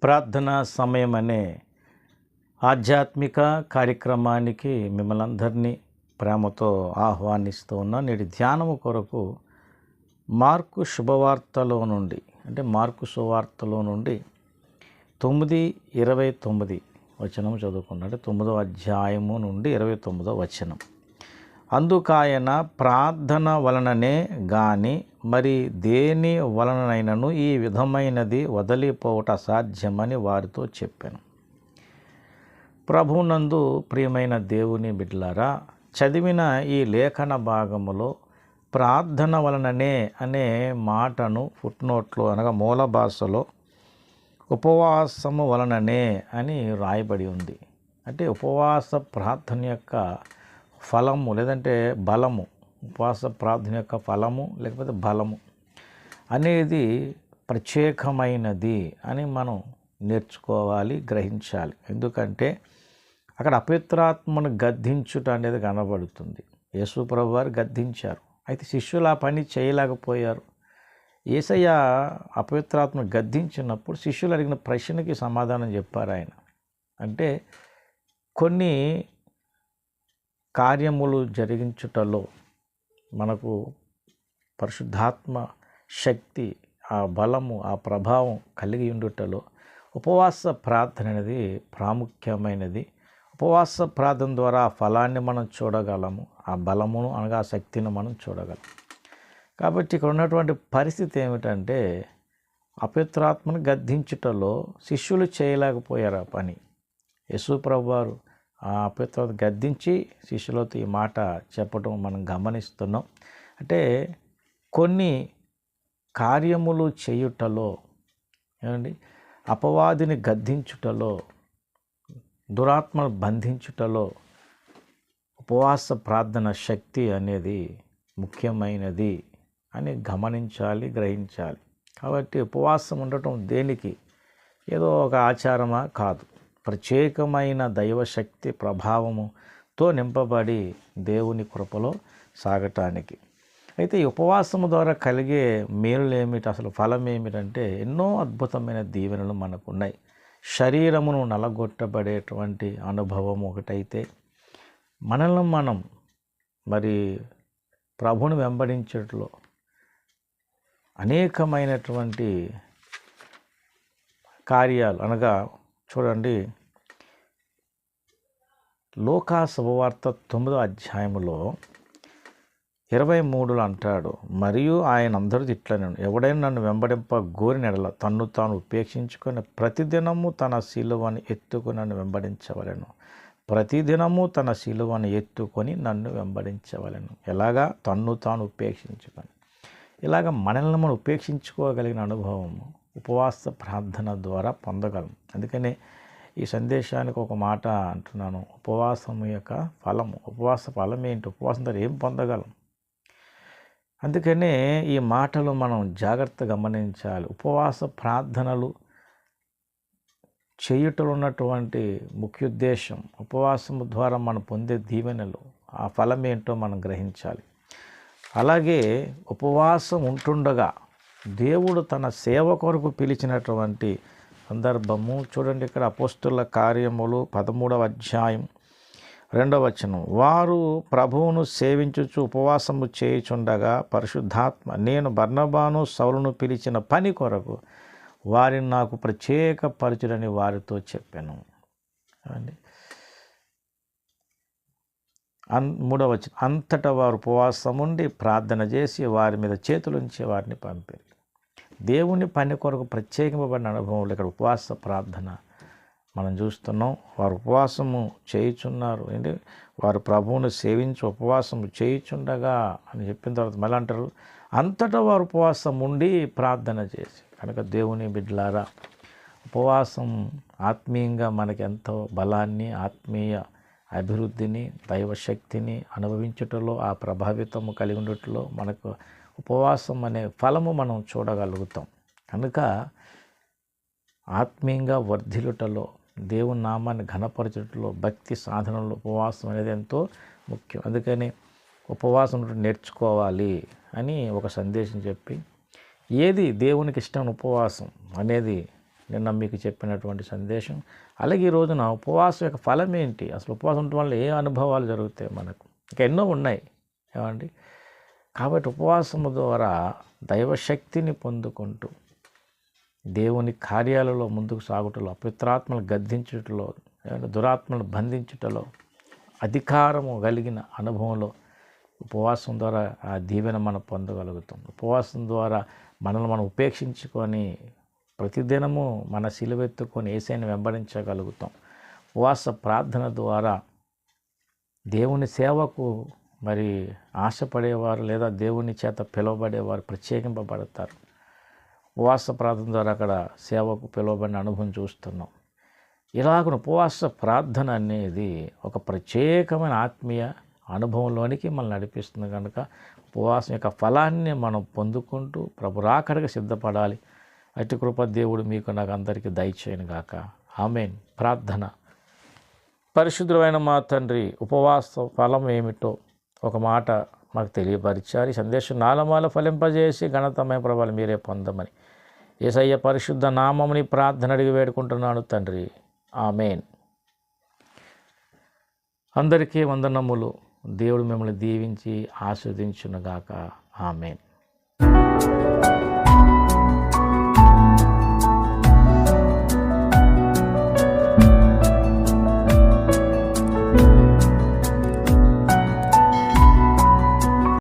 ప్రార్థనా సమయం అనే ఆధ్యాత్మిక కార్యక్రమానికి మిమ్మల్ని అందరినీ ప్రేమతో ఆహ్వానిస్తూ ఉన్నా. నేటి ధ్యానము కొరకు మార్కు శుభవార్తలో నుండి మార్కు సువార్తలో నుండి 9:29 వచనం చదువుకున్నాం. 9వ అధ్యాయము నుండి 29వ వచనం. అందుకాయన ప్రార్థన వలననే గాని మరి దేని వలనైనను ఈ విధమైనది వదిలిపోవట అసాధ్యమని వారితో చెప్పాను. ప్రభువునందు ప్రియమైన దేవుని బిడ్డలారా, చదివిన ఈ లేఖన భాగములో ప్రార్థన వలననే అనే మాటను ఫుట్నోట్లో అనగా మూల భాషలో ఉపవాసము వలననే అని రాయబడి ఉంది. అంటే ఉపవాస ప్రార్థన యొక్క ఫలము లేదంటే బలము, ఉపవాస ప్రార్థన యొక్క ఫలము లేకపోతే బలము అనేది ప్రత్యేకమైనది అని మనం నేర్చుకోవాలి, గ్రహించాలి. ఎందుకంటే అక్కడ అపవిత్రాత్మను గద్దించుట అనేది కనబడుతుంది. యేసు ప్రభు వారు గద్దించారు, అయితే శిష్యులు ఆ పని చేయలేకపోయారు. యేసయ్య అపవిత్రాత్మను గద్దించినప్పుడు శిష్యులు అడిగిన ప్రశ్నకి సమాధానం చెప్పారు ఆయన. అంటే కొన్ని కార్యములు జరిగించుటలో మనకు పరిశుద్ధాత్మ శక్తి, ఆ బలము, ఆ ప్రభావం కలిగి ఉండుటలో ఉపవాస ప్రార్థన అనేది ప్రాముఖ్యమైనది. ఉపవాస ప్రార్థన ద్వారా ఆ ఫలాన్ని మనం చూడగలము, ఆ బలమును అనగా ఆ శక్తిని మనం చూడగలం. కాబట్టి ఇక్కడ ఉన్నటువంటి పరిస్థితి ఏమిటంటే అపవిత్రాత్మను గద్దించుటలో శిష్యులు చేయలేకపోయారు ఆ పని. యేసు ప్రభు వారు ఆ అపవిత్రత గద్దించి శిష్యులతో ఈ మాట చెప్పడం మనం గమనిస్తున్నాం. అంటే కొన్ని కార్యములు చేయుటలో అపవాదిని గద్దించుటలో, దురాత్మను బంధించుటలో ఉపవాస ప్రార్థన శక్తి అనేది ముఖ్యమైనది అని గమనించాలి, గ్రహించాలి. కాబట్టి ఉపవాసం ఉండటం దేనికి ఏదో ఒక ఆచారమా కాదు, ప్రత్యేకమైన దైవశక్తి ప్రభావముతో నింపబడి దేవుని కృపలో సాగటానికి. అయితే ఈ ఉపవాసము ద్వారా కలిగే మేలులు ఏమిటి, అసలు ఫలం ఏమిటంటే ఎన్నో అద్భుతమైన దీవెనలు మనకు ఉన్నాయి. శరీరమును నలగొట్టబడేటువంటి అనుభవం ఒకటైతే, మనల్ని మనం ప్రభువుని వెంబడించట్లో అనేకమైనటువంటి కార్యాలు అనగా చూడండి, లూకా శుభవార్త 9వ అధ్యాయములో 23లో అంటాడు, మరియు ఆయన అందరూ ఇట్లనేను, ఎవడైనా నన్ను వెంబడింప గోరిన ఎడల తన్ను తాను ఉపేక్షించుకొని ప్రతిదినము తన శిలువను ఎత్తుకొని నన్ను వెంబడించవలెను. ప్రతిదినము తన శిలువను ఎత్తుకొని నన్ను వెంబడించవలెను. ఎలాగా? తన్ను తాను ఉపేక్షించుకొని. ఇలాగ మనల్ని మనం ఉపేక్షించుకోగలిగిన అనుభవం ఉపవాస ప్రార్థన ద్వారా పొందగలం. అందుకనే ఈ సందేశానికి ఒక మాట అంటున్నాను, ఉపవాసం యొక్క ఫలము. ఉపవాస ఫలం ఏంటి? ఉపవాసం ద్వారా ఏం పొందగలం? అందుకనే ఈ మాటలు మనం జాగ్రత్తగా గమనించాలి. ఉపవాస ప్రార్థనలు చేయుటలో ఉన్నటువంటి ముఖ్య ఉద్దేశం, ఉపవాసం ద్వారా మనం పొందే దీవెనలు, ఆ ఫలం ఏంటో మనం గ్రహించాలి. అలాగే ఉపవాసం ఉంటుండగా దేవుడు తన సేవ కొరకు పిలిచినటువంటి సందర్భము చూడండి. ఇక్కడ అపోస్తుల కార్యములు 13వ అధ్యాయం 2వ వచనం. వారు ప్రభువును సేవించుచు ఉపవాసము చేయుచుండగా పరిశుద్ధాత్మ, నేను బర్నబాను సౌలును పిలిచిన పని కొరకు వారిని నాకు ప్రత్యేక పరిచులని వారితో చెప్పాను. 3వ వచనం. అంతటా వారు ఉపవాసం ఉండి ప్రార్థన చేసి వారి మీద చేతులుంచి వారిని పంపారు. దేవుని పని కొరకు ప్రత్యేకింపబడిన అనుభవం ఇక్కడ ఉపవాస ప్రార్థన మనం చూస్తున్నాం. వారు ఉపవాసము చేయుచున్నారు, వారు ప్రభువును సేవించి ఉపవాసము చేయుచుండగా అని చెప్పిన తర్వాత మళ్ళీ అంటారు, అంతటా వారు ఉపవాసం ఉండి ప్రార్థన చేసి. కనుక దేవుని బిడ్డలారా, ఉపవాసం ఆత్మీయంగా మనకి ఎంతో బలాన్ని, ఆత్మీయ అభివృద్ధిని, దైవశక్తిని అనుభవించుటలో, ఆ ప్రభావితము కలిగి ఉండటంలో మనకు ఉపవాసం అనే ఫలము మనం చూడగలుగుతాం. కనుక ఆత్మీయంగా వర్ధిల్లుటలో, దేవుని నామాన్ని ఘనపరచుటలో, భక్తి సాధనలో ఉపవాసం అనేది ఎంతో ముఖ్యం. అందుకని ఉపవాసం నేర్చుకోవాలి అని ఒక సందేశం చెప్పి, ఏది దేవునికి ఇష్టం ఉపవాసం అనేది నిన్న మీకు చెప్పినటువంటి సందేశం. అలాగే ఈ రోజున ఉపవాసం యొక్క ఫలం ఏంటి, అసలు ఉపవాసం ఉండటం వల్ల ఏ అనుభవాలు జరుగుతాయి మనకు, ఇంకా ఎన్నో ఉన్నాయి ఏమండి. కాబట్టి ఉపవాసము ద్వారా దైవశక్తిని పొందుకుంటూ దేవుని కార్యాలలో ముందుకు సాగుటలో, అపవిత్రాత్మలు గద్దించుటలో, దురాత్మలు బంధించుటలో అధికారము కలిగిన అనుభవంలో ఉపవాసం ద్వారా ఆ దీవెన మనం పొందగలుగుతాం. ఉపవాసం ద్వారా మనల్ని మనం ఉపేక్షించుకొని ప్రతిదినము మన సిలువెత్తుకొని యేసయ్యను వెంబడించగలుగుతాం. ఉపవాస ప్రార్థన ద్వారా దేవుని సేవకు మరి ఆశపడేవారు లేదా దేవుని చేత పిలువబడేవారు ప్రత్యేకింపబడతారు. ఉపవాస ప్రార్థన ద్వారా అక్కడ సేవకు పిలువబడిన అనుభవం చూస్తున్నాం. ఇలాగ ఉపవాస ప్రార్థన అనేది ఒక ప్రత్యేకమైన ఆత్మీయ అనుభవంలోనికి మనం నడిపిస్తుంది కనుక ఉపవాసం యొక్క ఫలాన్ని మనం పొందుకుంటూ ప్రభు రాకడగా సిద్ధపడాలి. అట్టి కృప దేవుడు మీకు నాకు అందరికీ దయచేయను గాక. ఆమేన్. ప్రార్థన. పరిశుద్ధమైన మా తండ్రి, ఉపవాస ఫలం ఏమిటో ఒక మాట మాకు తెలియపరిచారు. ఈ సందేశం నాలమాల ఫలింపజేసి ఘనతమైన ప్రభావాలు మీరే పొందమని యేసయ్య పరిశుద్ధ నామముని ప్రార్థన అడిగి వేడుకుంటున్నాను తండ్రి. ఆమేన్. అందరికీ వందనములు. దేవుడు మిమ్మల్ని దీవించి ఆశీర్వదించునుగాక. ఆమేన్.